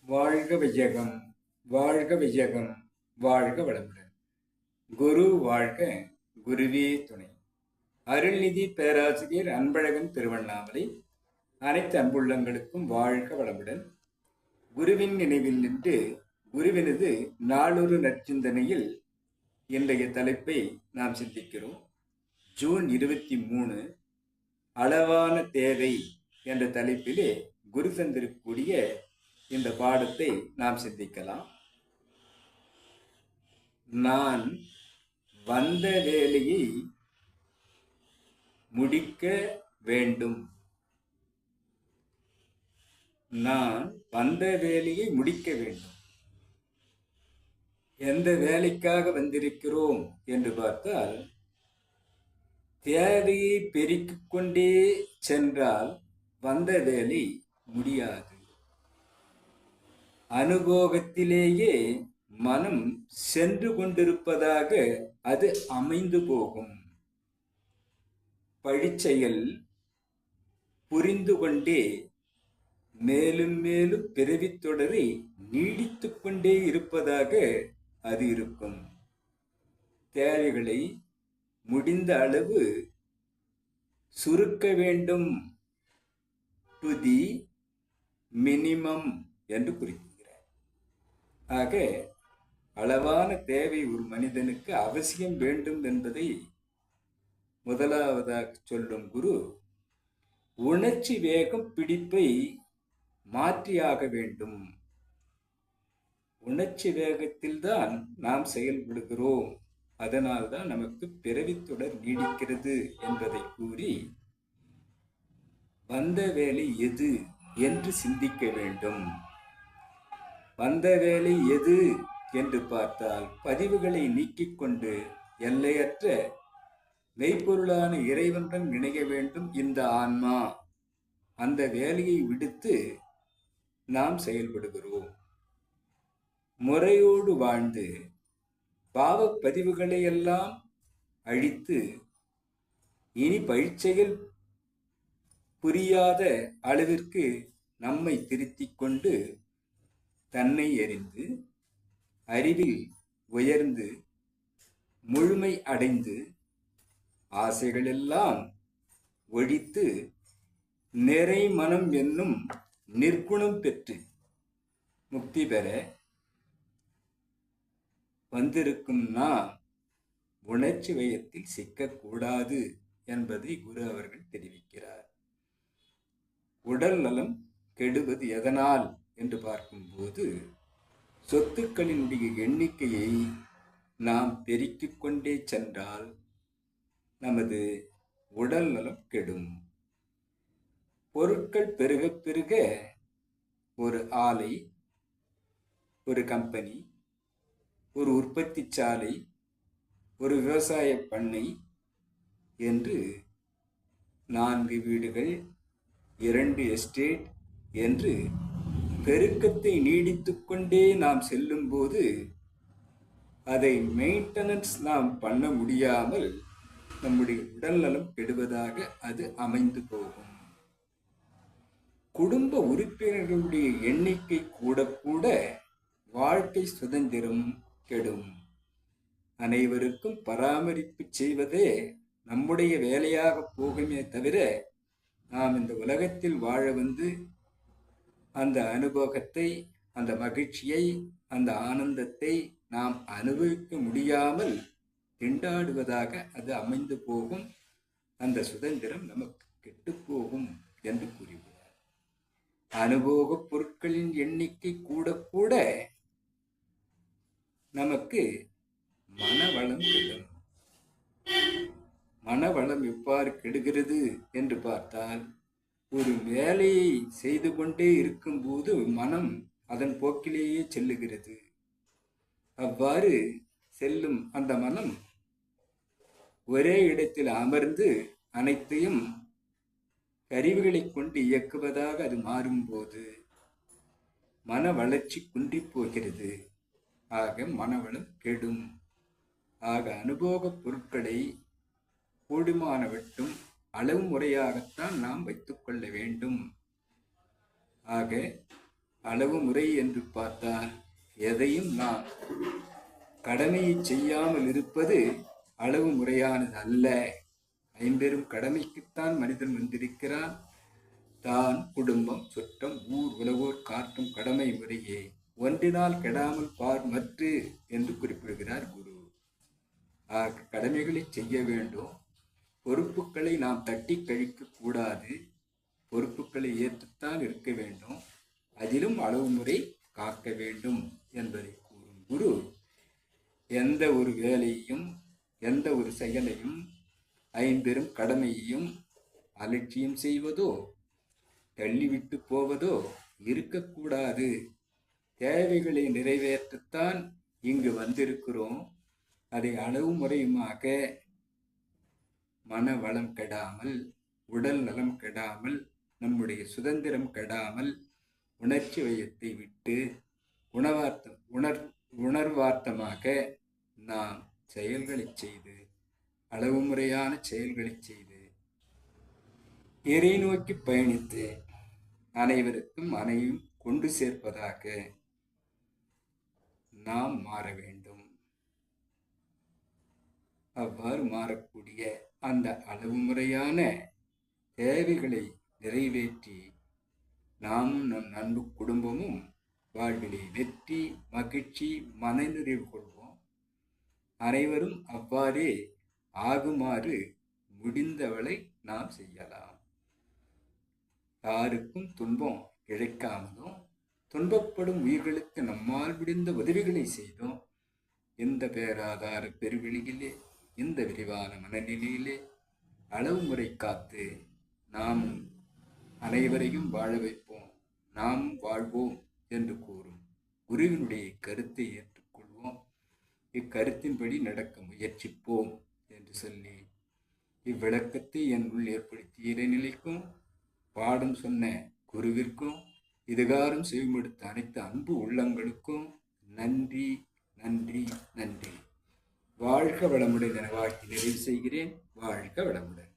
வாழ்க வையகம், வாழ்க வையகம், வாழ்க வளமுடன். குரு வாழ்க, குருவே துணை. அருள்நிதி பேராசிரியர் அன்பழகன் திருவண்ணாமலை. அனைத்து அன்புள்ளங்களுக்கும் வாழ்க வளமுடன். குருவின் நினைவில் நின்று குருவினது நாளொரு நற்சிந்தனையில் இன்றைய தலைப்பை நாம் சிந்திக்கிறோம். ஜூன் 23 அளவான தேவை என்ற தலைப்பிலே குரு தந்திருக்கக்கூடிய இந்த பாடத்தை நாம் சிந்திக்கலாம். நான் வந்த வேலையை முடிக்க வேண்டும். நான் வந்த வேலையை முடிக்க வேண்டும். எந்த வேலைக்காக வந்திருக்கிறோம் என்று பார்த்தால், தேவையை பெருக்கிக் கொண்டே சென்றால் வந்த வேலை முடியாது. அனுபவத்திலேயே மனம் சென்று கொண்டிருப்பதாக அது அமைந்து போகும். பழிச்செயல் புரிந்து கொண்டே மேலும் மேலும் பிறவித் தொடரை நீடித்து கொண்டே இருப்பதாக அது இருக்கும். தேவைகளை முடிந்த அளவு சுருக்க வேண்டும். டு தி மினிமம் என்று குறிக்கிறார். ஆக அளவான தேவை ஒரு மனிதனுக்கு அவசியம் வேண்டும் என்பதை முதலாவதாக சொல்லும் குரு, உணர்ச்சி வேகம் பிடிப்பை மாற்றியாக வேண்டும். உணர்ச்சி வேகத்தில்தான் நாம் செயல்படுகிறோம், அதனால்தான் நமக்கு பிறவித்தொடர் நீடிக்கிறது என்பதை கூறி, வந்த வேலை எது என்று சிந்திக்க வேண்டும். வந்த வேலை எது என்று பார்த்தால், பதிவுகளை நீக்கிக் கொண்டு எல்லையற்ற மெய்ப்பொருளான இறைவனுடன் இணைய வேண்டும் இந்த ஆன்மா. அந்த வேலையை விடுத்து நாம் செயல்படுகிறோம். முறையோடு வாழ்ந்து பாவப் பதிவுகளை எல்லாம் அழித்து இனி பழிச்செயல் புரியாத அளவிற்கு நம்மை திருத்திக் கொண்டு தன்னை எறிந்து அறிவில் உயர்ந்து முழுமை அடைந்து ஆசைகளெல்லாம் ஒழித்து நிறை மனம் என்னும் நிர்குணம் பெற்று முக்தி பெற வந்திருக்கும் நாம் உணர்ச்சி வயத்தில் சிக்கக்கூடாது என்பதை குரு அவர்கள் தெரிவிக்கிறார். உடல் நலம் கெடுவது எதனால் என்று பார்க்கும்போது, சொத்துக்களினுடைய எண்ணிக்கையை நாம் பெருக்கிக் கொண்டே சென்றால் நமது உடல் நலம் கெடும். பொருட்கள் பெருக பெருக ஒரு ஆலை, ஒரு கம்பெனி, ஒரு உற்பத்தி சாலை, ஒரு விவசாய பண்ணை என்று 4 வீடுகள், 2 எஸ்டேட் என்று பெருக்கத்தை நீடித்து கொண்டே நாம் செல்லும் போது அதை மெயின்டெனன்ஸ் நாம் பண்ண முடியாமல் நம்முடைய உடல் நலம் கெடுவதாக அது அமைந்து போகும். குடும்ப உறுப்பினர்களுடைய எண்ணிக்கை கூட கூட வாழ்க்கை சுதந்திரம் கெடும். அனைவருக்கும் பராமரிப்பு செய்வதே நம்முடைய வேலையாக போகுமே தவிர, நாம் இந்த உலகத்தில் வாழ வந்து அந்த அனுபவத்தை, அந்த மகிழ்ச்சியை, அந்த ஆனந்தத்தை நாம் அனுபவிக்க முடியாமல் திண்டாடுவதாக அது அமைந்து போகும். அந்த சுதந்திரம் நமக்கு கெட்டுப்போகும் என்று கூறுகிறார். அனுபவ பொருட்களின் எண்ணிக்கை கூட கூட நமக்கு மனவளம் கெடும். மனவளம் எவ்வாறு கெடுகிறது என்று பார்த்தால், ஒரு வேலையை செய்து கொண்டே இருக்கும்போது மனம் அதன் போக்கிலேயே செல்லுகிறது. அவ்வாறு செல்லும் அந்த மனம் ஒரே இடத்தில் அமர்ந்து அனைத்தையும் கருவிகளை கொண்டு இயக்குவதாக அது மாறும்போது மன வளர்ச்சி குன்றி போகிறது. ஆக மனவளம் கெடும். ஆக அனுபவ பொருட்களை கூடுமானவற்றும் அளவு முறையாகத்தான் நாம் வைத்துக் கொள்ள வேண்டும். ஆக அளவு முறை என்று பார்த்தால் எதையும் நாம் கடமையை செய்யாமல் இருப்பது அளவு முறையானது அல்ல. ஐம்பெரும் கடமைக்குத்தான் மனிதன் வந்திருக்கிறான். தான், குடும்பம், சுற்றம், ஊர், உலகோர் காட்டும் கடமை முறையே ஒன்றினால் கெடாமல் பார் மற்று என்று குறிப்பிடுகிறார் குரு. கடமைகளை செய்ய வேண்டும். பொறுப்புகளை நாம் தட்டி கழிக்க கூடாது. பொறுப்புகளை ஏற்றுத்தான் இருக்க வேண்டும். அதிலும் அளவு முறை காக்க வேண்டும் என்பதை கூறும் குரு எந்த ஒரு வேலையையும் எந்த ஒரு செயலையும் ஐம்பெரும் கடமையையும் அலட்சியம் செய்வதோ தள்ளிவிட்டு போவதோ இருக்கக்கூடாது. தேவைகளை நிறைவேற்றத்தான் இங்கு வந்திருக்கிறோம். அதை அளவு முறையுமாக மன வளம் கெடாமல், உடல் நலம் கெடாமல், நம்முடைய சுதந்திரம் கெடாமல், உணர்ச்சி வயத்தை விட்டு உணர்வார்த்தமாக நாம் செயல்களை செய்து, அளவு முறையான செயல்களை செய்து, இறை நோக்கி பயணித்து அனைவருக்கும் அனைவரும் கொண்டு சேர்ப்பதாக நாம் மாற வேண்டும். அவ்வாறு மாறக்கூடிய அந்த அளவு முறையான தேவைகளை நிறைவேற்றி நாமும் நம் நண்பு குடும்பமும் வாழ்விலே வெற்றி, மகிழ்ச்சி, மனநிறைவு கொள்வோம். அனைவரும் அவ்வாறே ஆகுமாறு முடிந்தவளை நாம் செய்யலாம். யாருக்கும் துன்பம் இழைக்காமலும் துன்பப்படும் உயிர்களுக்கு நம்மால் முடிந்த உதவிகளை செய்தோம். இந்த பேராதார பெருவெளியிலே, இந்த விரிவான மனநிலையிலே அளவு முறை காத்து நாம் அனைவரையும் வாழ வைப்போம், நாம் வாழ்வோம் என்று கூறும் குருவினுடைய கருத்தை ஏற்றுக்கொள்வோம். இக்கருத்தின்படி நடக்க முயற்சிப்போம் என்று சொல்லி இவ்விளக்கத்தை என் உள் ஏற்படுத்திய இறைநிலைக்கும் பாடம் சொன்ன குருவிற்கும் இதுகாரும் செவிமடுத்த அனைத்து அன்பு உள்ளங்களுக்கும் நன்றி, நன்றி, நன்றி. வாழ்க வளமுடன் என வாழ்த்தி நிறைவு செய்கிறேன். வாழ்க வளமுடன்.